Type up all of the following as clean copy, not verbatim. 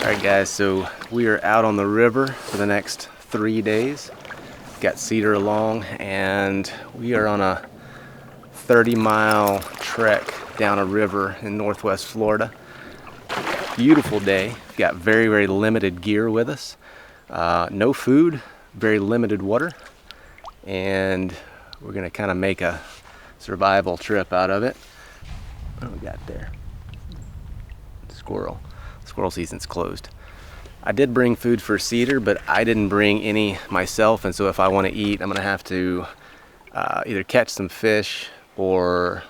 Alright guys, so we are out on the river for the next 3 days. Got Cedar along, and we are on a 30-mile trek down a river in northwest Florida. Beautiful day. Got very, very limited gear with us. No food, very limited water, and we're gonna kind of make a survival trip out of it. What do we got there? Squirrel. Squirrel season's closed. I did bring food for Cedar, but I didn't bring any myself, and so if I want to eat, I'm gonna have to either catch some fish or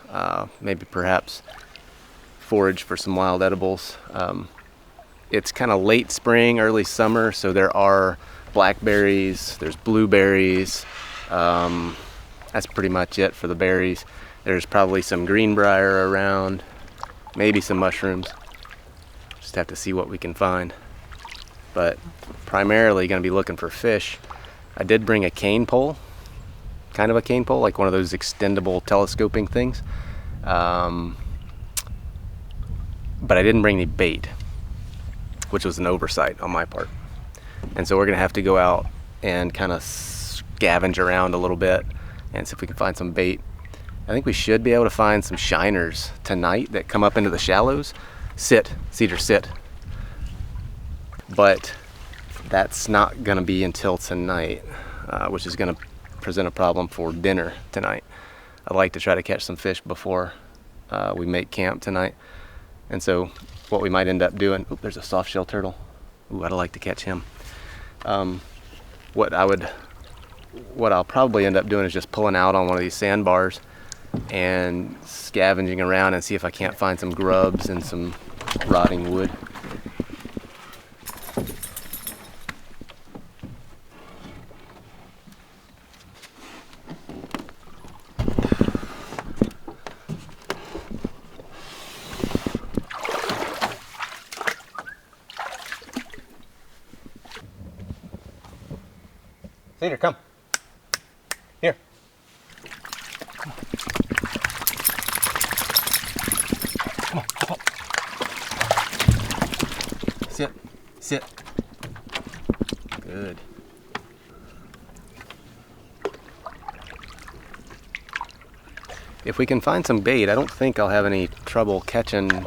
maybe perhaps forage for some wild edibles. It's kind of late spring, early summer, so there are blackberries, there's blueberries. That's pretty much it for the berries. There's probably some greenbrier around, maybe some mushrooms. Just have to see what we can find. But primarily going to be looking for fish. I did bring a cane pole, kind of a cane pole, like one of those extendable telescoping things. But I didn't bring any bait, which was an oversight on my part. And so we're going to have to go out and kind of scavenge around a little bit and see if we can find some bait. I think we should be able to find some shiners tonight that come up into the shallows. Sit, Cedar, sit. But that's not going to be until tonight, which is going to present a problem for dinner tonight. I'd like to try to catch some fish before we make camp tonight. And so what we might end up doing, there's a soft-shell turtle. I'd like to catch him. What I'll probably end up doing is just pulling out on one of these sandbars and scavenging around and see if I can't find some grubs and some rotting wood. Cedar, come. Here. Come on, come on. Sit, sit. Good. If we can find some bait, I don't think I'll have any trouble catching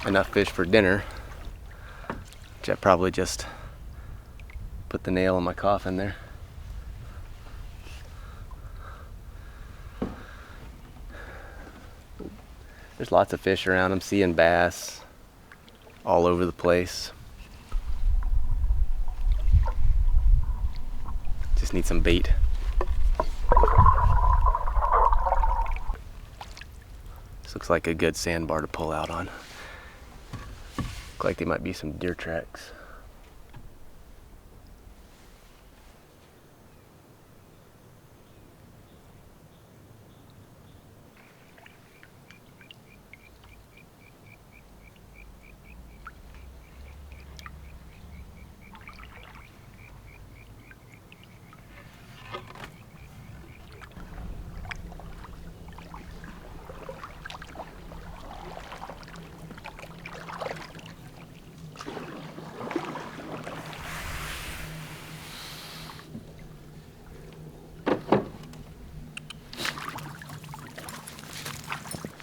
enough fish for dinner. Which I probably just put the nail in my coffin there. There's lots of fish around. I'm seeing bass all over the place. Just need some bait. This looks like a good sandbar to pull out on. Look like there might be some deer tracks.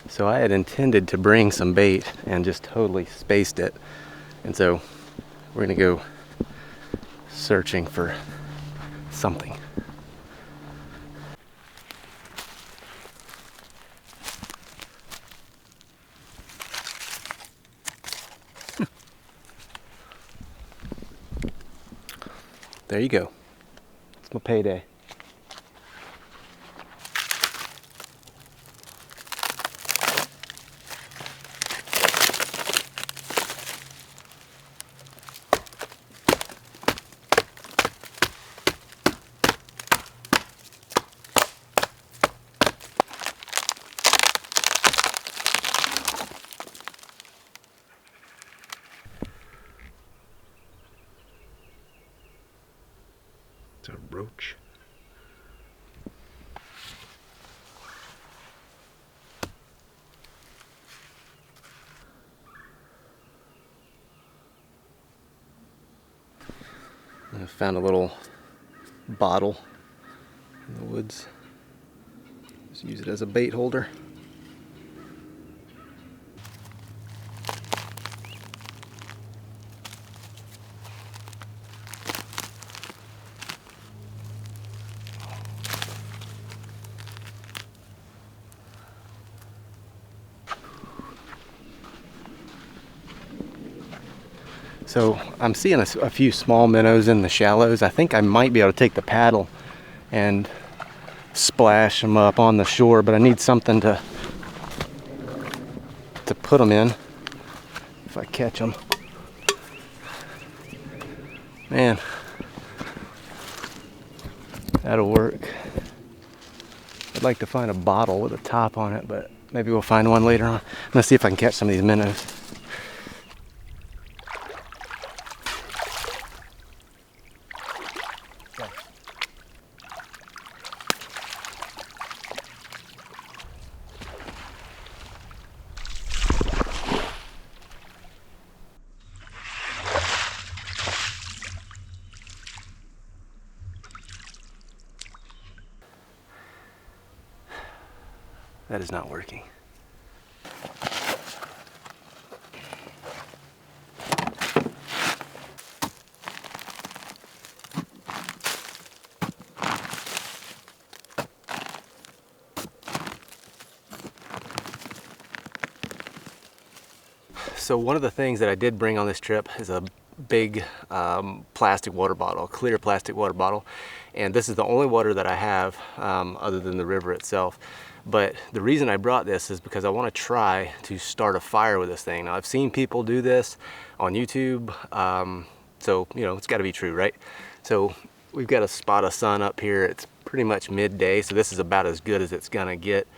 So I had intended to bring some bait and just totally spaced it. And so we're gonna go searching for something. There you go. It's my payday. It's a roach. I found a little bottle in the woods. Just use it as a bait holder. So I'm seeing a few small minnows in the shallows. I think I might be able to take the paddle and splash them up on the shore, but I need something to put them in if I catch them. Man, that'll work. I'd like to find a bottle with a top on it, but maybe we'll find one later on. I'm gonna see if I can catch some of these minnows. That is not working. So one of the things that I did bring on this trip is a big plastic water bottle, clear plastic water bottle. And this is the only water that I have other than the river itself. But the reason I brought this is because I want to try to start a fire with this thing. Now I've seen people do this on YouTube, so you know it's got to be true, right? So we've got a spot of sun up here. It's pretty much midday, so this is about as good as it's gonna get.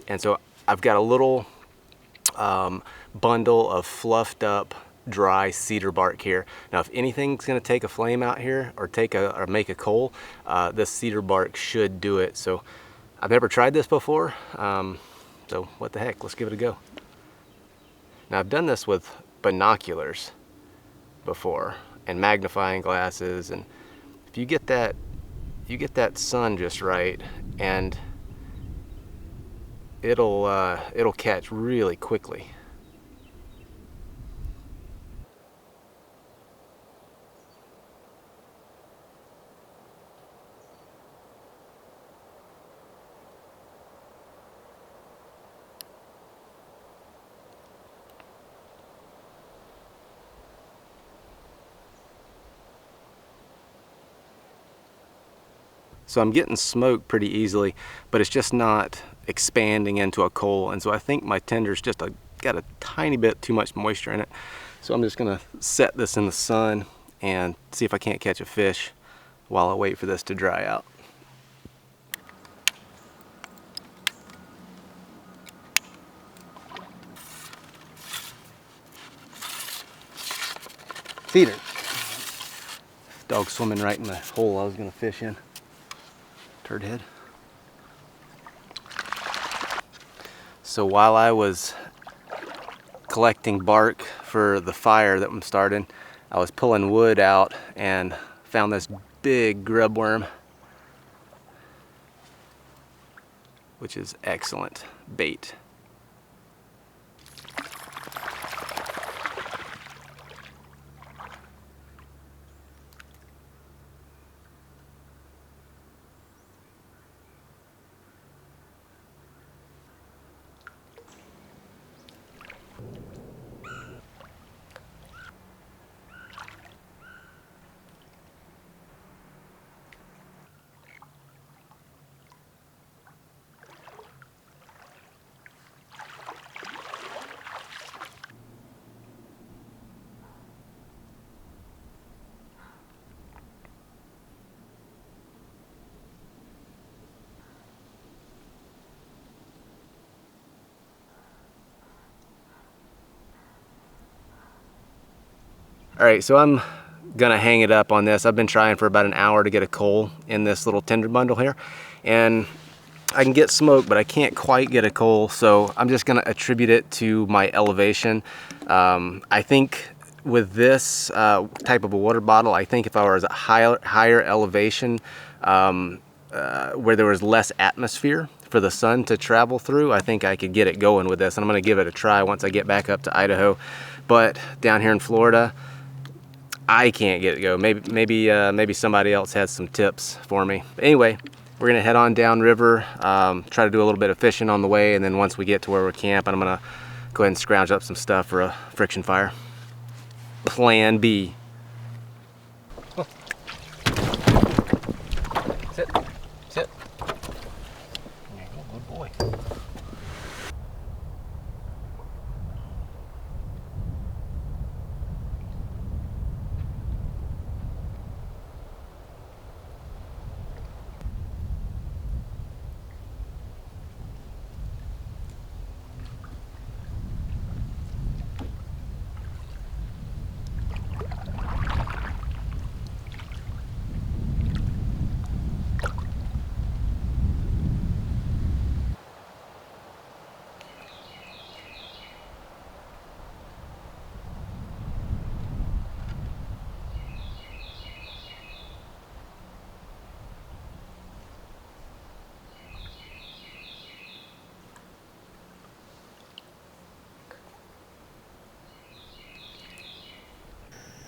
And so I've got a little bundle of fluffed up dry cedar bark here. Now if anything's going to take a flame out here or make a coal, this cedar bark should do it. So I've never tried this before, so what the heck, let's give it a go. Now I've done this with binoculars before and magnifying glasses, and if you get that sun just right, and it'll catch really quickly. So I'm getting smoke pretty easily, but it's just not expanding into a coal. And so I think my tender's just got a tiny bit too much moisture in it. So I'm just gonna set this in the sun and see if I can't catch a fish while I wait for this to dry out. Feeder. Dog swimming right in the hole I was gonna fish in. Turd head. So while I was collecting bark for the fire that I'm starting, I was pulling wood out and found this big grub worm, which is excellent bait. All right, so I'm gonna hang it up on this. I've been trying for about an hour to get a coal in this little tinder bundle here, and I can get smoke, but I can't quite get a coal, so I'm just gonna attribute it to my elevation. I think with this type of a water bottle, I think if I was at higher elevation, where there was less atmosphere for the sun to travel through, I think I could get it going with this. And I'm going to give it a try once I get back up to Idaho. But down here in Florida, I can't get it go. Maybe somebody else has some tips for me. But anyway, we're gonna head on down river, try to do a little bit of fishing on the way, and then once we get to where we're camping, I'm gonna go ahead and scrounge up some stuff for a friction fire. Plan B. Sit, sit. There you go, good boy.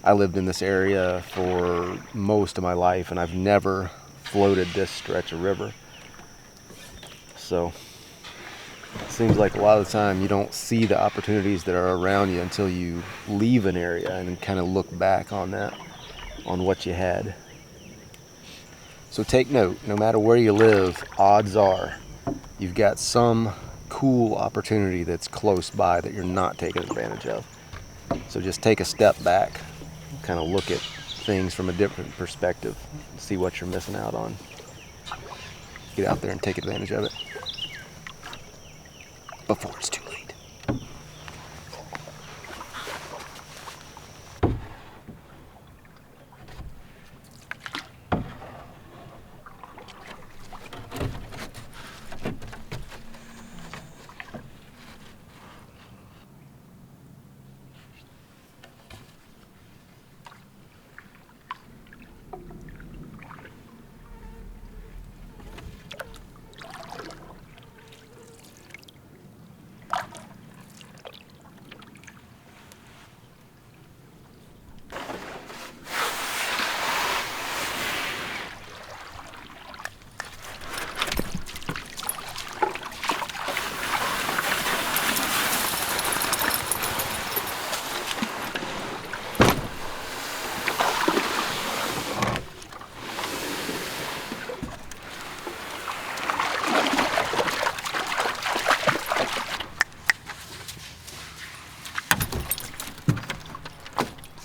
I lived in this area for most of my life, and I've never floated this stretch of river. So it seems like a lot of the time you don't see the opportunities that are around you until you leave an area and kind of look back on that, on what you had. So take note, no matter where you live, odds are you've got some cool opportunity that's close by that you're not taking advantage of. So just take a step back, kind of look at things from a different perspective, see what you're missing out on. Get out there and take advantage of it before it's too late.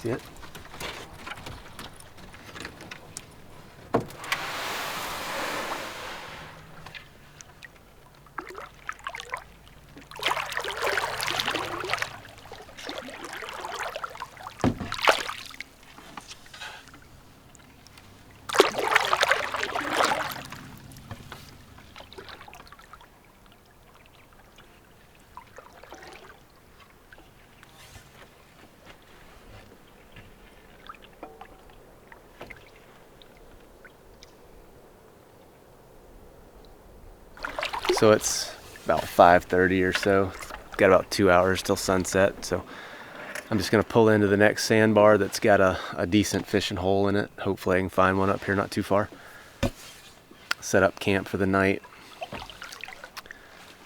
See it? So it's about 5:30 or so. Got about 2 hours till sunset. So I'm just gonna pull into the next sandbar that's got a decent fishing hole in it. Hopefully I can find one up here not too far. Set up camp for the night.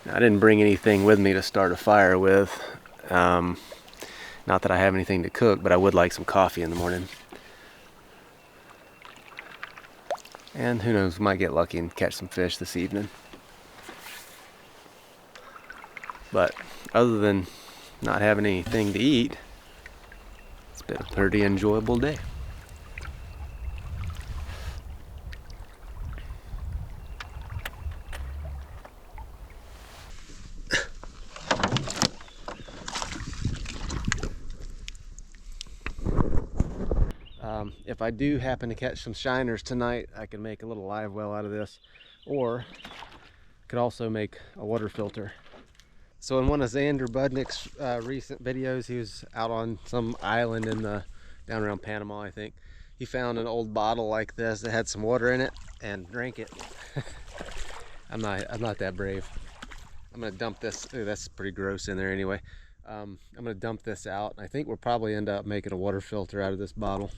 I didn't bring anything with me to start a fire with. Not that I have anything to cook, but I would like some coffee in the morning. And who knows, might get lucky and catch some fish this evening. But other than not having anything to eat, it's been a pretty enjoyable day. If I do happen to catch some shiners tonight, I can make a little live well out of this, or could also make a water filter. So in one of Xander Budnick's recent videos, he was out on some island in the down around Panama, I think. He found an old bottle like this that had some water in it and drank it. I'm not that brave. I'm gonna dump this. Ooh, that's pretty gross in there anyway. I'm gonna dump this out. I think we'll probably end up making a water filter out of this bottle.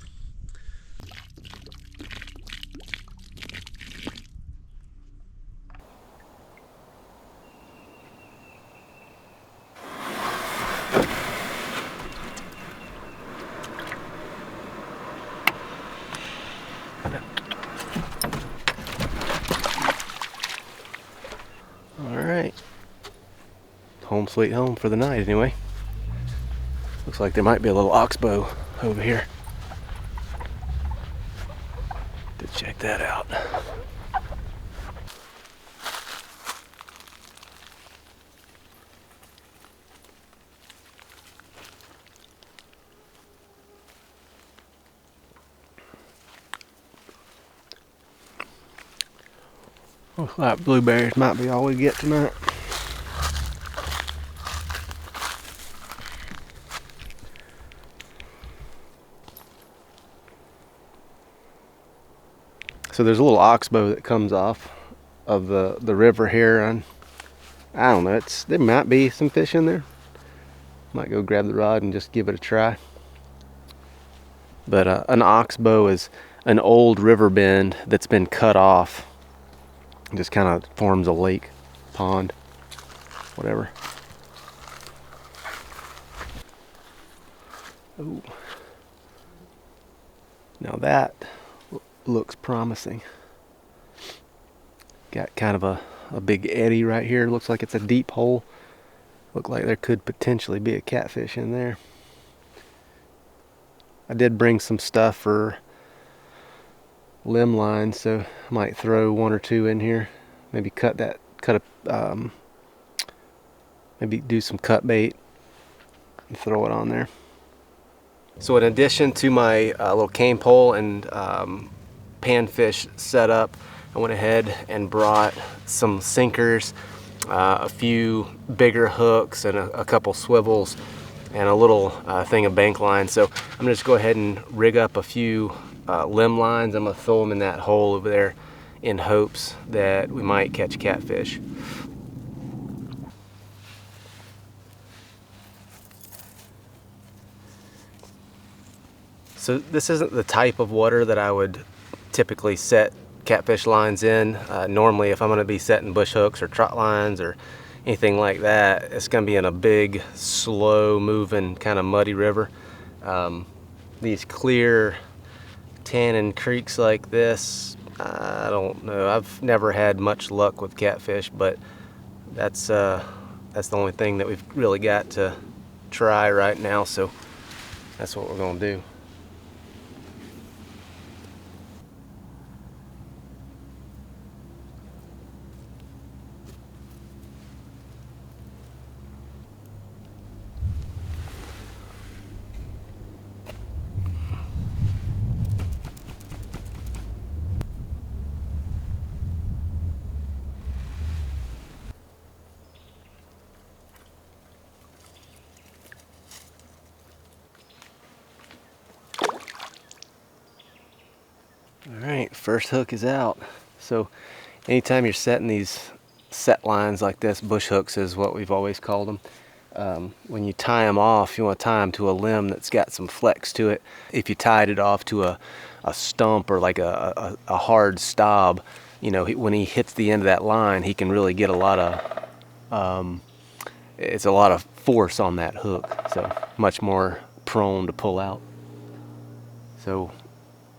Alright. Home sweet home for the night anyway. Looks like there might be a little oxbow over here. To check that out. Looks like blueberries might be all we get tonight. So there's a little oxbow that comes off of the river here, and I don't know, there might be some fish in there. Might go grab the rod and just give it a try. But an oxbow is an old river bend that's been cut off. It just kind of forms a lake, pond, whatever. Ooh. Now that looks promising. Got kind of a big eddy right here. Looks like it's a deep hole. Look like there could potentially be a catfish in there. I did bring some stuff for limb lines, so I might throw one or two in here. Maybe maybe do some cut bait and throw it on there. So in addition to my little cane pole and panfish setup, I went ahead and brought some sinkers, a few bigger hooks, and a couple swivels, and a little thing of bank line. So I'm gonna just go ahead and rig up a few limb lines. I'm gonna throw them in that hole over there in hopes that we might catch catfish. So this isn't the type of water that I would typically set catfish lines in. Normally if I'm gonna be setting bush hooks or trot lines or anything like that, it's gonna be in a big, slow moving, kind of muddy river. These clear tannin creeks like this, I don't know. I've never had much luck with catfish, but that's the only thing that we've really got to try right now, so that's what we're gonna do. Alright, first hook is out. So anytime you're setting these set lines like this, bush hooks is what we've always called them. When you tie them off, you want to tie them to a limb that's got some flex to it. If you tied it off to a stump or like a hard stop, you know, when he hits the end of that line, he can really get a lot of, it's a lot of force on that hook, so much more prone to pull out. So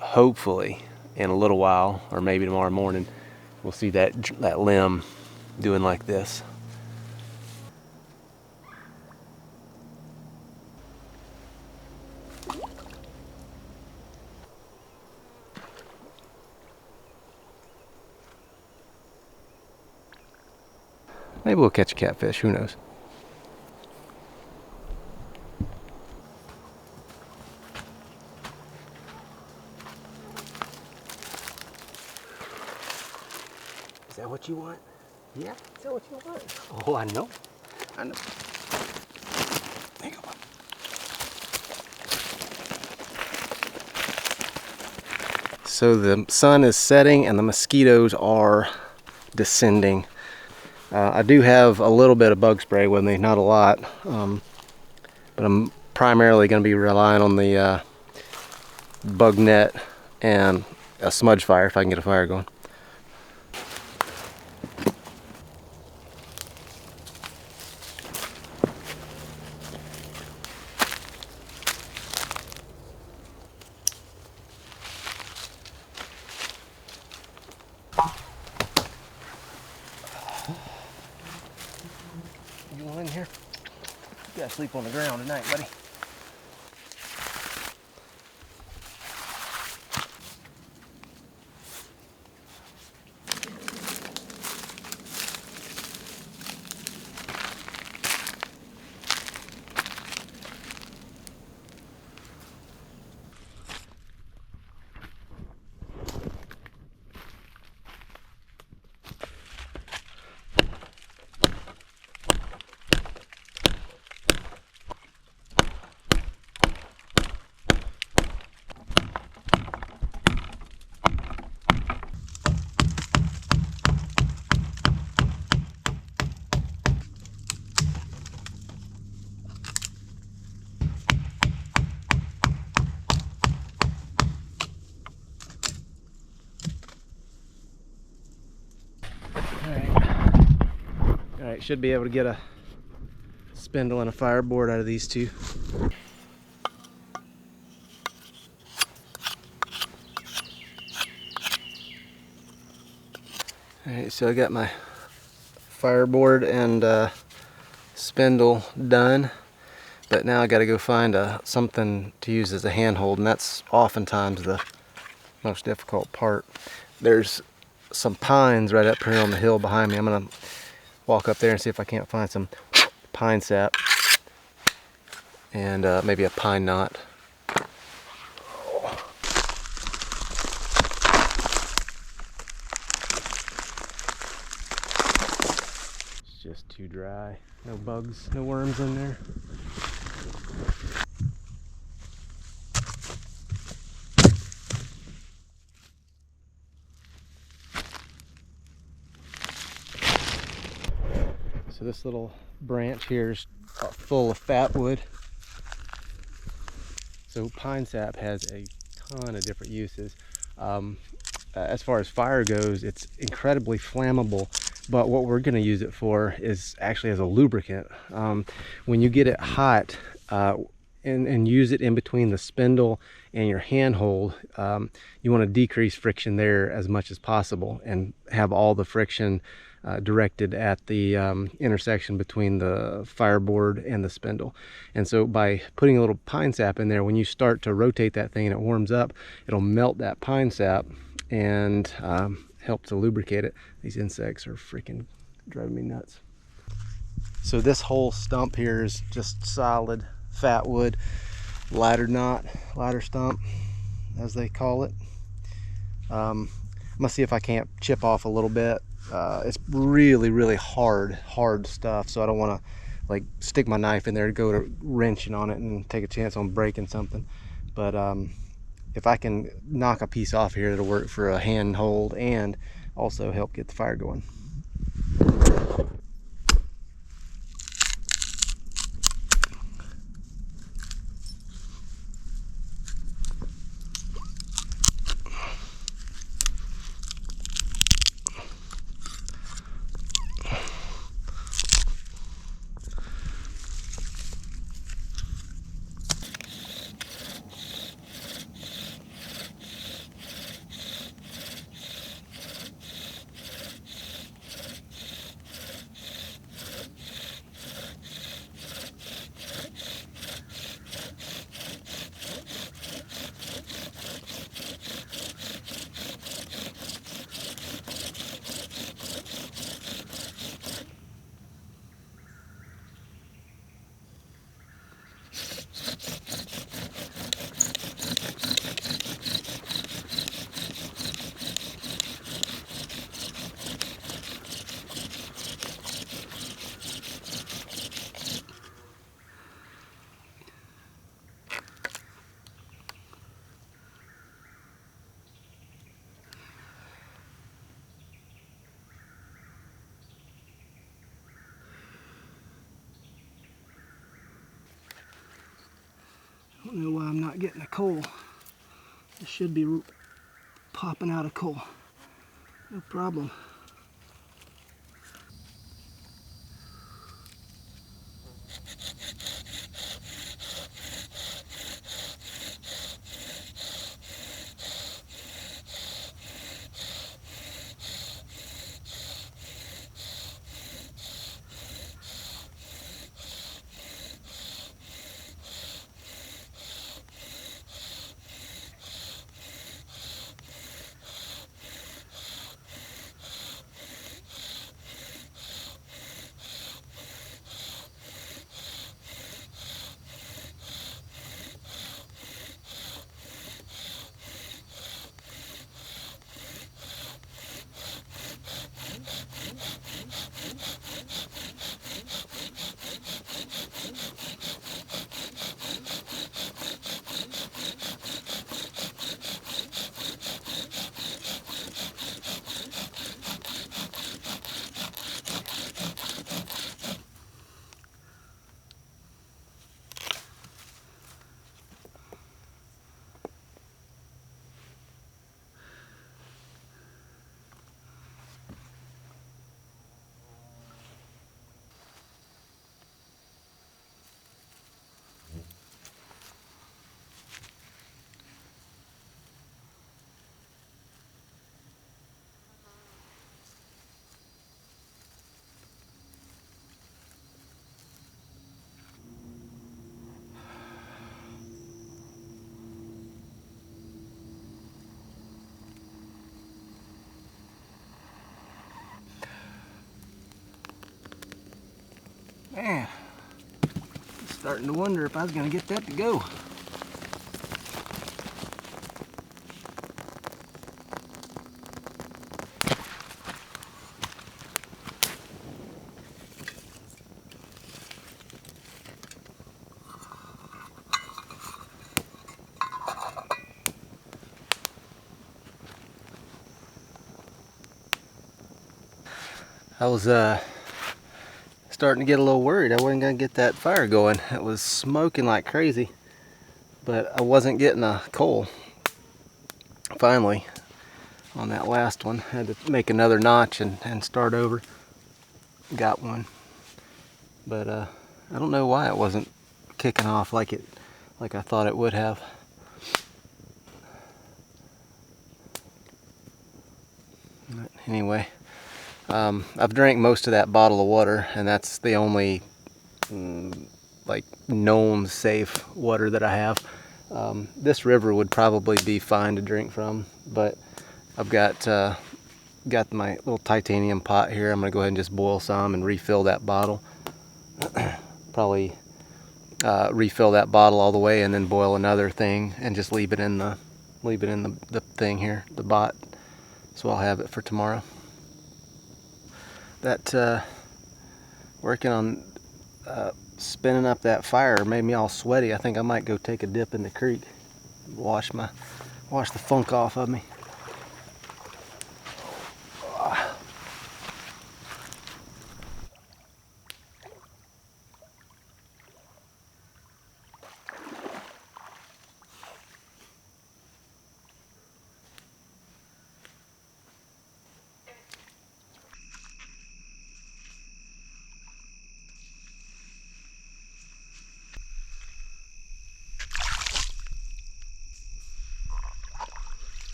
hopefully in a little while, or maybe tomorrow morning, we'll see that limb doing like this. Maybe we'll catch a catfish, who knows. Is that what you want? Yeah, is that what you want? Oh, I know. I know. There you go. So the sun is setting and the mosquitoes are descending. I do have a little bit of bug spray with me, not a lot, but I'm primarily going to be relying on the bug net and a smudge fire if I can get a fire going. You want in here? You gotta sleep on the ground tonight, buddy. Alright, should be able to get a spindle and a fireboard out of these two. Alright, so I got my fireboard and spindle done, but now I got to go find something to use as a handhold, and that's oftentimes the most difficult part. There's some pines right up here on the hill behind me. I'm gonna walk up there and see if I can't find some pine sap and maybe a pine knot. It's just too dry. No bugs, no worms in there. So this little branch here is full of fat wood. So pine sap has a ton of different uses. As far as fire goes, it's incredibly flammable, but what we're going to use it for is actually as a lubricant. When you get it hot and use it in between the spindle and your handhold, you want to decrease friction there as much as possible and have all the friction directed at the intersection between the fireboard and the spindle. And so by putting a little pine sap in there, when you start to rotate that thing and it warms up, it'll melt that pine sap and help to lubricate it. These insects are freaking driving me nuts. So this whole stump here is just solid fat wood, ladder stump as they call it. I'm gonna see if I can't chip off a little bit. It's really hard stuff, so I don't want to like stick my knife in there to go to wrenching on it and take a chance on breaking something. But if I can knock a piece off here, it'll work for a handhold and also help get the fire going. Don't know why I'm not getting a coal. It should be popping out a coal. No problem. Man, starting to wonder if I was going to get that to go. I was starting to get a little worried I wasn't going to get that fire going. It was smoking like crazy, but I wasn't getting a coal. Finally, on that last one, had to make another notch and start over. Got one, but I don't know why it wasn't kicking off like I thought it would have. But anyway, I've drank most of that bottle of water, and that's the only like known safe water that I have. This river would probably be fine to drink from, but I've got my little titanium pot here. I'm gonna go ahead and just boil some and refill that bottle. Probably refill that bottle all the way and then boil another thing and just leave it in the thing here, the bot, so I'll have it for tomorrow. That working on spinning up that fire made me all sweaty. I think I might go take a dip in the creek, wash the funk off of me.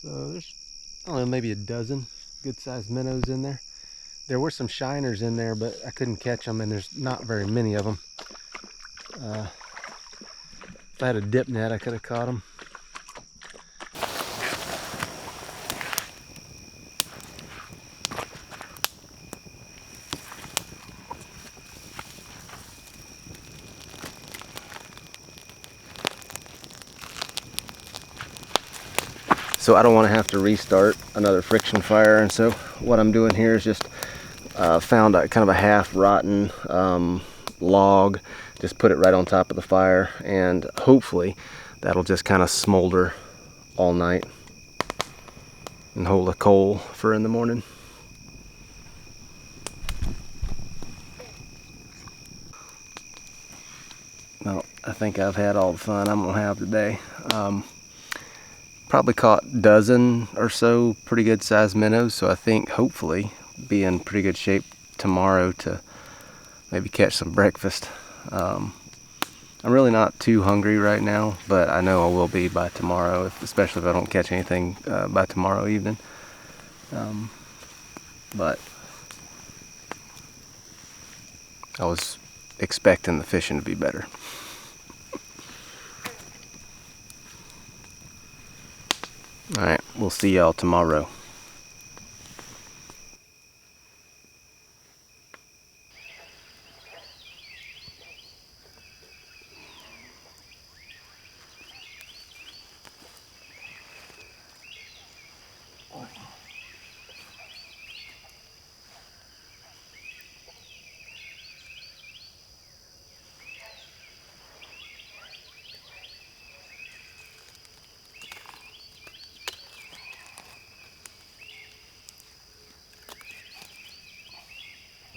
So there's, I don't know, maybe a dozen good-sized minnows in there. There were some shiners in there, but I couldn't catch them, and there's not very many of them. If I had a dip net, I could have caught them. So I don't want to have to restart another friction fire, and so what I'm doing here is just found a kind of a half rotten log, just put it right on top of the fire, and hopefully that'll just kind of smolder all night and hold a coal for in the morning. Well, I think I've had all the fun I'm gonna have today. Probably caught a dozen or so pretty good sized minnows, so I think hopefully be in pretty good shape tomorrow to maybe catch some breakfast. I'm really not too hungry right now, but I know I will be by tomorrow, especially if I don't catch anything by tomorrow evening. But I was expecting the fishing to be better. Alright, we'll see y'all tomorrow.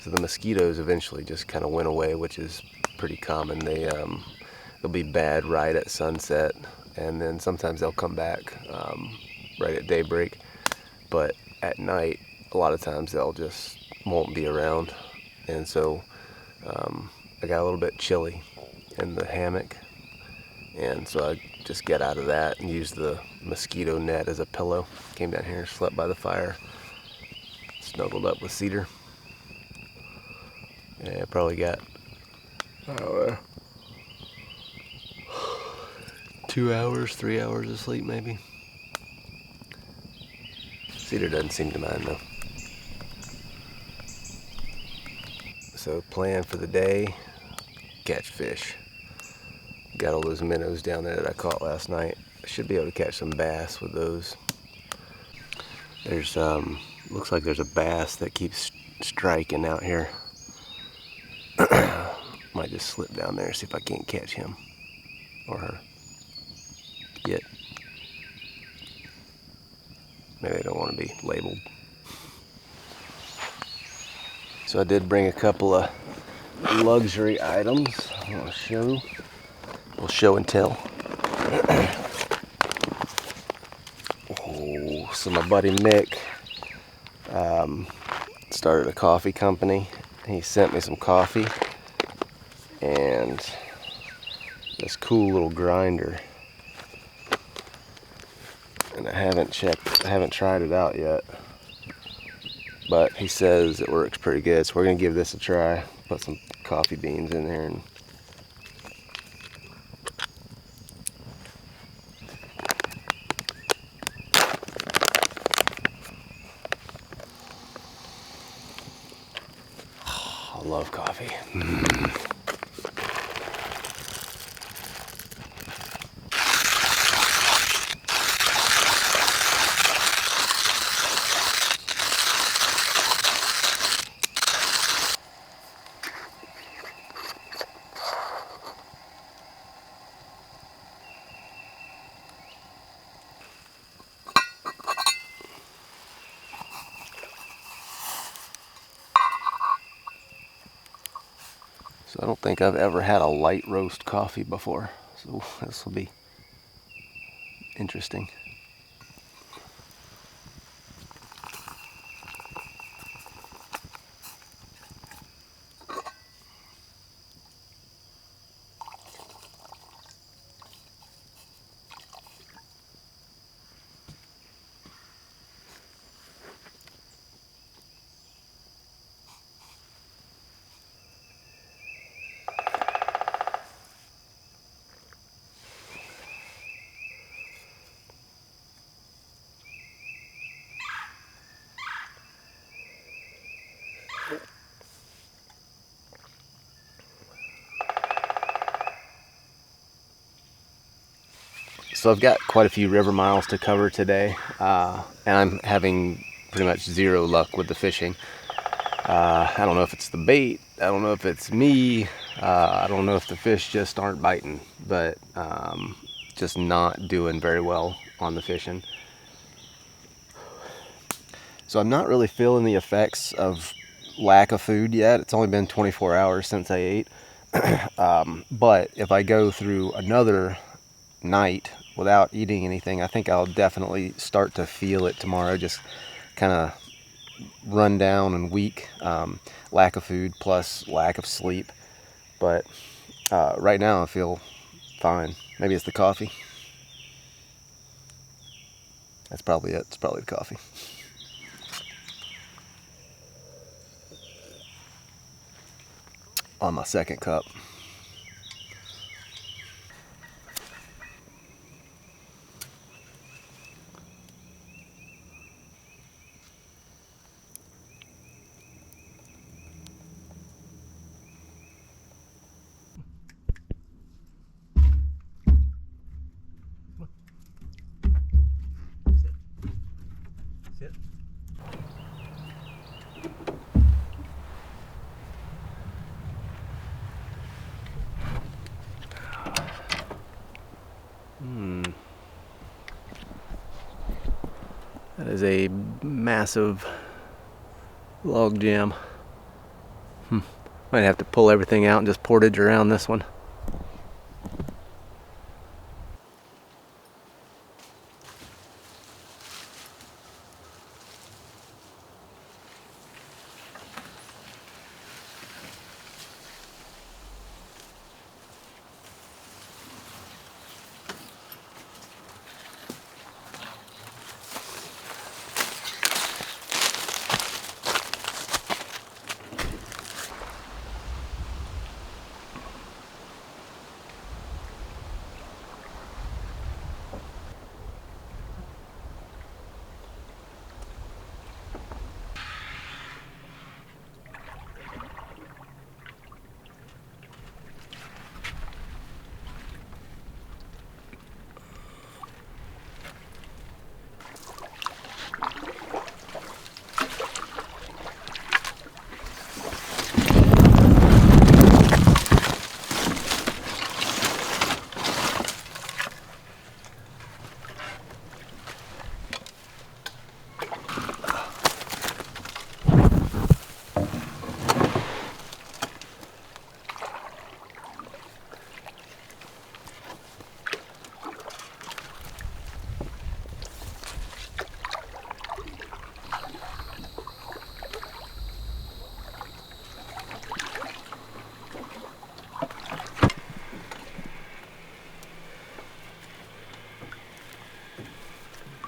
So the mosquitoes eventually just kind of went away, which is pretty common. They'll be bad right at sunset, and then sometimes they'll come back right at daybreak. But at night, a lot of times they'll just won't be around, and so I got a little bit chilly in the hammock, and so I just get out of that and use the mosquito net as a pillow. Came down here, slept by the fire, snuggled up with Cedar. Yeah, I probably got 2 hours, 3 hours of sleep maybe. Cedar doesn't seem to mind though. So plan for the day, catch fish. Got all those minnows down there that I caught last night. I should be able to catch some bass with those. There's looks like there's a bass that keeps striking out here. Might just slip down there and see if I can't catch him or her yet. Maybe I don't want to be labeled. So I did bring a couple of luxury items. I'll show. We'll show and tell. Oh, so my buddy Mick started a coffee company. He sent me some coffee and this cool little grinder. And I haven't tried it out yet. But he says it works pretty good, so we're gonna give this a try. Put some coffee beans in there and I love coffee. So I don't think I've ever had a light roast coffee before, so this will be interesting. So I've got quite a few river miles to cover today, and I'm having pretty much zero luck with the fishing. I don't know if it's the bait, I don't know if it's me, I don't know if the fish just aren't biting, but just not doing very well on the fishing. So I'm not really feeling the effects of lack of food yet. It's only been 24 hours since I ate. But if I go through another night without eating anything, I think I'll definitely start to feel it tomorrow. Just kind of run down and weak. Lack of food plus lack of sleep. But right now I feel fine. Maybe it's the coffee. That's probably it. It's probably the coffee. On my second cup. That is a massive log jam. Might have to pull everything out and just portage around this one.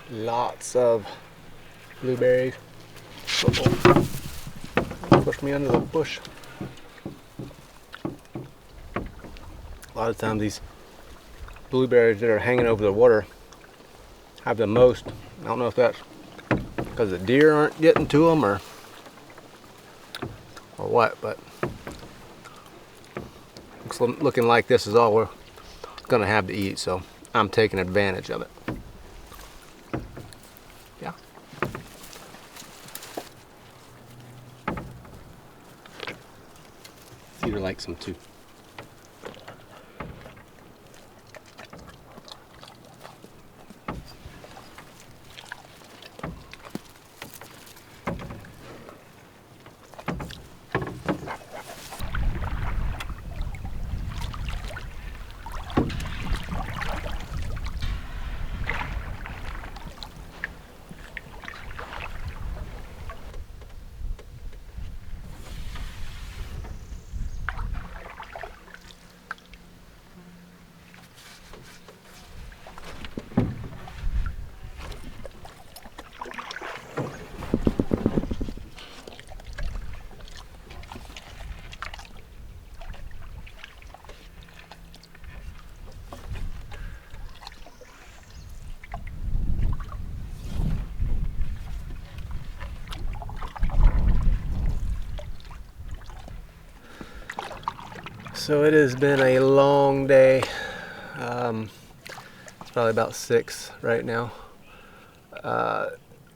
Lots of blueberries. Uh-oh. Pushed me under the bush. A lot of times these blueberries that are hanging over the water have the most. I don't know if that's because the deer aren't getting to them or what, but it's looking like this is all we're gonna have to eat, so I'm taking advantage of it. Yeah. Cedar likes them too. So it has been a long day. probably about 6 right now.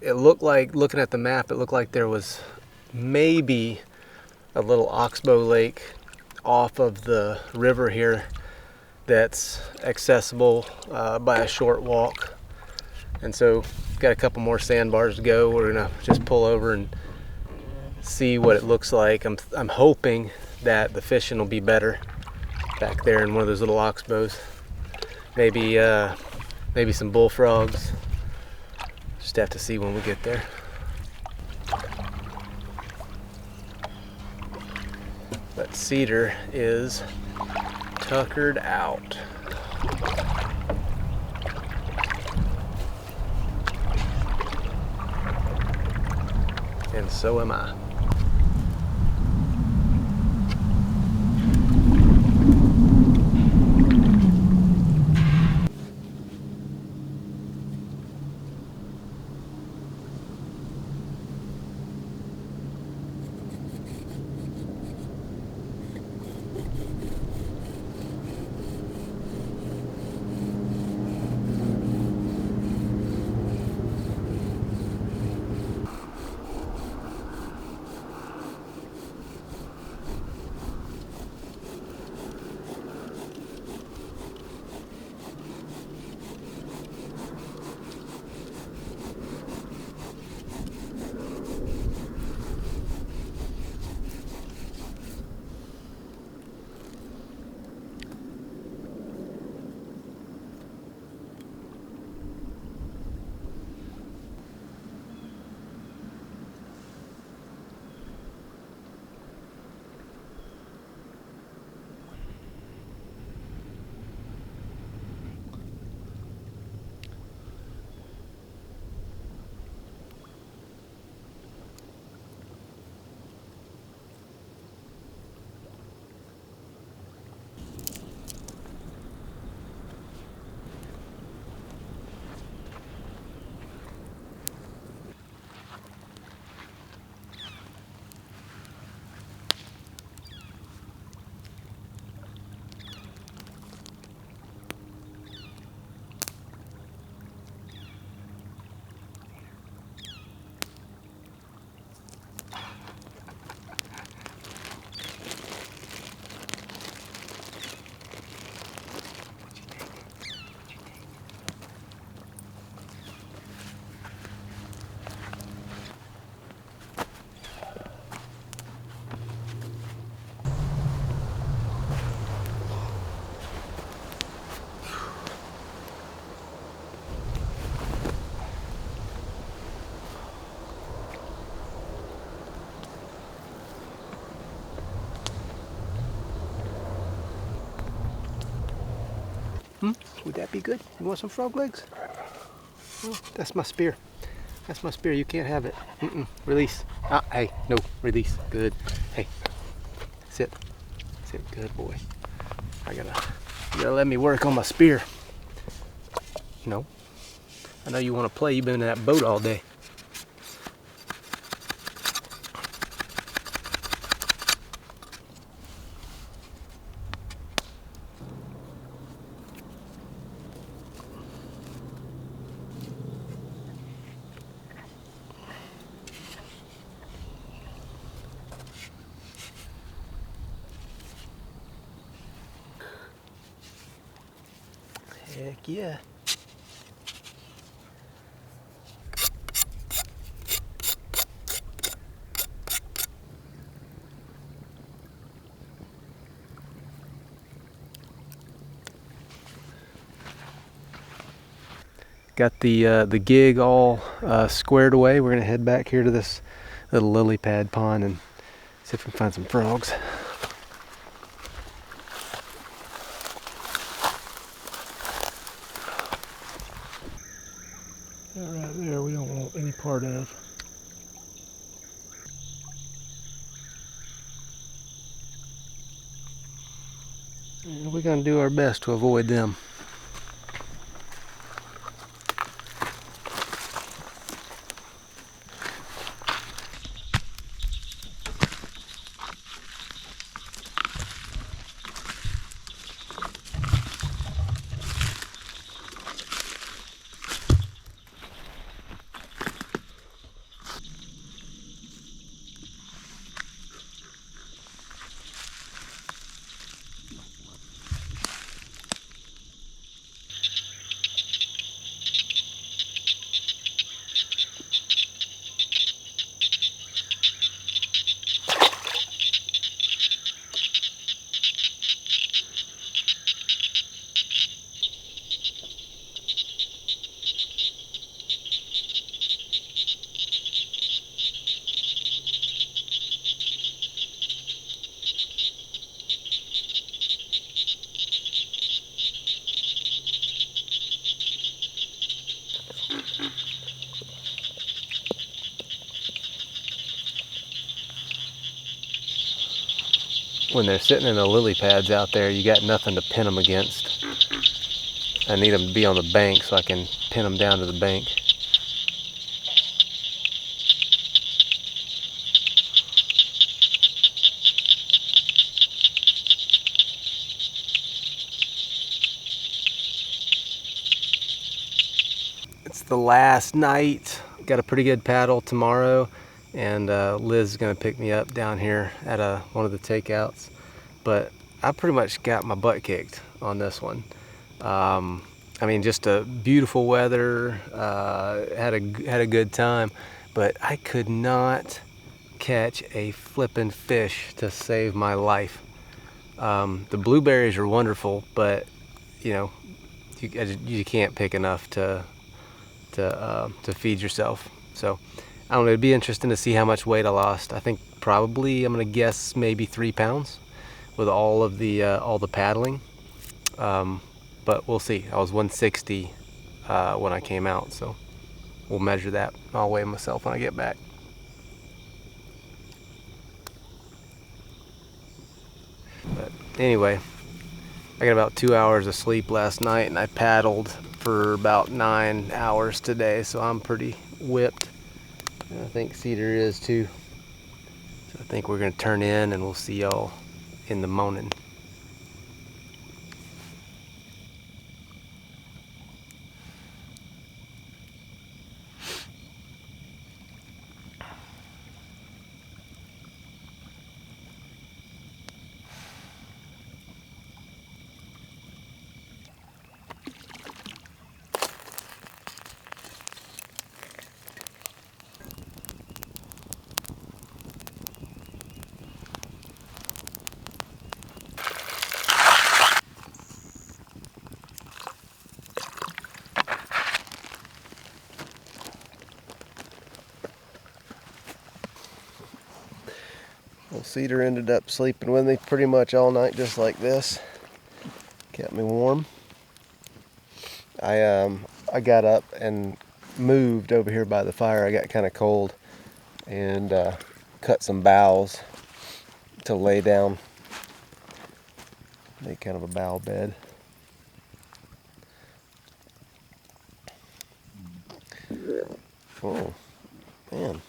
It looked like, looking at the map, it looked like there was maybe a little oxbow lake off of the river here that's accessible by a short walk. And so got a couple more sandbars to go. We're gonna just pull over and see what it looks like. I'm hoping that the fishing will be better back there in one of those little oxbows. Maybe some bullfrogs. Just have to see when we get there. But Cedar is tuckered out. And so am I. Would that be good? You want some frog legs? Oh, that's my spear. That's my spear. You can't have it. Release. Hey, no, release. Good. Hey, sit. Sit. Good boy. You gotta let me work on my spear. No. I know you want to play. You've been in that boat all day. Heck yeah. Got the gig all squared away. We're gonna head back here to this little lily pad pond and see if we can find some frogs. That right there we don't want any part of. And we're gonna do our best to avoid them. when they're sitting in the lily pads out there, you got nothing to pin them against. I need them to be on the bank so I can pin them down to the bank. It's the last night. Got a pretty good paddle tomorrow, and Liz is gonna pick me up down here at one of the takeouts. But I pretty much got my butt kicked on this one. I mean, just a beautiful weather. Had a good time, but I could not catch a flippin' fish to save my life. The blueberries are wonderful, but you know, you can't pick enough to feed yourself. So I don't know, it'd be interesting to see how much weight I lost. I think probably, I'm gonna guess maybe 3 pounds with all the paddling. But we'll see. I was 160 when I came out, so we'll measure that. I'll weigh myself when I get back. But anyway, I got about 2 hours of sleep last night, and I paddled for about 9 hours today, so I'm pretty whipped. And I think Cedar is too. So I think we're gonna turn in, and we'll see y'all in the morning. Well, Cedar ended up sleeping with me pretty much all night, just like this. Kept me warm. I got up and moved over here by the fire. I got kind of cold, and cut some boughs to lay down. Make kind of a bough bed. Oh, man.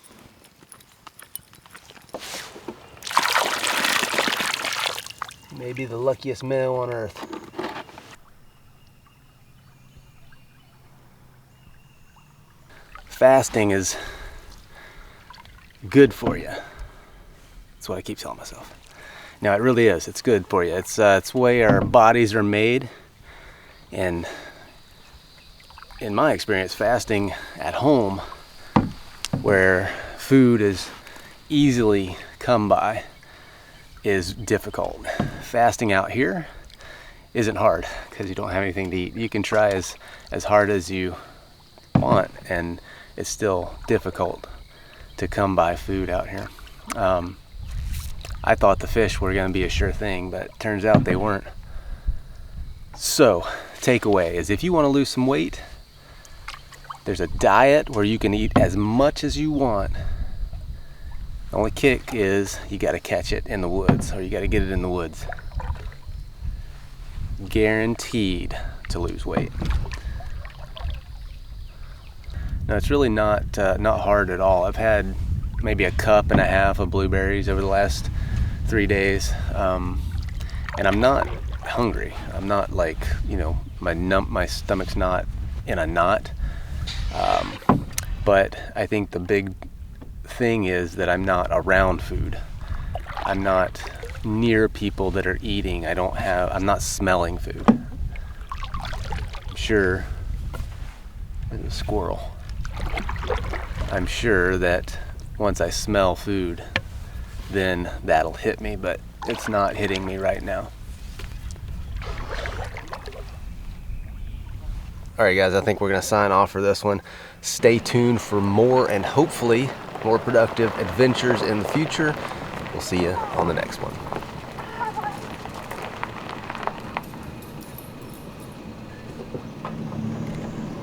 Maybe the luckiest minnow on earth. Fasting is good for you. That's what I keep telling myself. No, it really is. It's good for you. It's the way our bodies are made. And in my experience, fasting at home, where food is easily come by, is difficult. Fasting out here isn't hard because you don't have anything to eat. You can try as hard as you want, and it's still difficult to come by food out here. I thought the fish were going to be a sure thing, but turns out they weren't. So, takeaway is, if you want to lose some weight, there's a diet where you can eat as much as you want. The only kick is you got to catch it in the woods, or you got to get it in the woods. Guaranteed to lose weight. No, it's really not hard at all. I've had maybe a cup and a half of blueberries over the last 3 days, and I'm not hungry. I'm not like, my stomach's not in a knot. But I think the big thing is that I'm not around food. I'm not near people that are eating. I'm not smelling food. I'm sure there's a squirrel. I'm sure that once I smell food, then that'll hit me, but it's not hitting me right now. All right, guys, I think we're gonna sign off for this one. Stay tuned for more, and hopefully more productive adventures in the future. We'll see you on the next one.